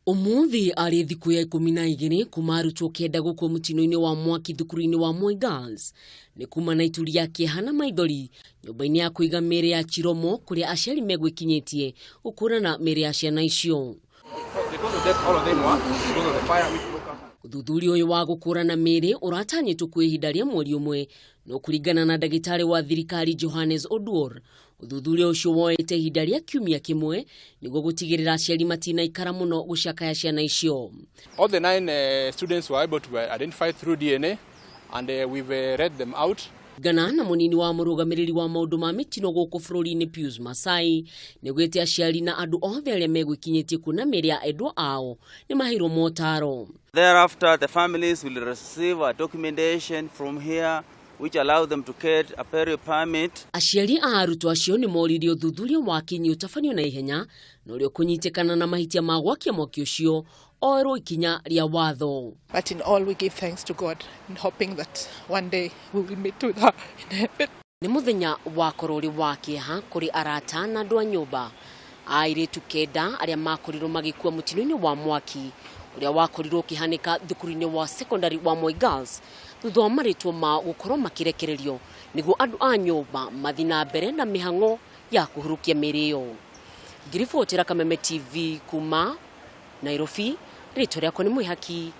Umuthi ari thiku ya 12 kuma Arutwo kenda gukwo mutino-ini wa mwaki thukuru-ini wa Moi Girls ni kuma na ituri yake hana maithori nyumba-ini ya kuiga miiri ya Chiromo kuria aciari megwikinyitie gukurana miiri ya ciana icio. Uthuthuria uyu wa gukurana miiri uratanyitwo kwa ihinda ria mweri umwe no kuringana na Ndagitari wa thirikari Johansen Oduor. Uthuthuria ucio woete ihinda ria kiumia kimwe niguo gutigirira aciari matinaikara muno gucakaya ciana icio. All the 9 students were able to be identified through DNA and we've read them out. Gana na munini wa murugamiriri wa maundu ma mitino guku bururi-ini Pius Masai nigwete aciari na andu othe aria megwikinyitie kuna miiri ya endwa ao ni mahirwo motaro. Thereafter, the families will receive a documentation from here which allow them to get a burial permit. Aciari a Arutwo acio ni moririe uthuthuria wa kinyi utafanio na ihenya no rio kunyitikana na mahitia ma gwakia mwaki ucio oerwo ikinya ria watho. But in all we give thanks to God and hoping that one day we will meet with her in heaven. Ni muthenya wa korori wa kieha kuri arata na andu a nyumba airitu kenda aria makorirwo magikua mutino-ini wa mwaki uria wakorirwo kihanika thukuru-ini wa secondary wa Moi Girls thutha wa maritwo ma gukorwo makirekererio niguo andu a nyumba mathina mbere na mihango ya kuhurukia miiri iyo. Ngiribotera Kameme TV kuma Nairobi, rĩtwa rĩakwa nĩ Mwihaki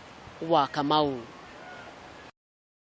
wa Kamau.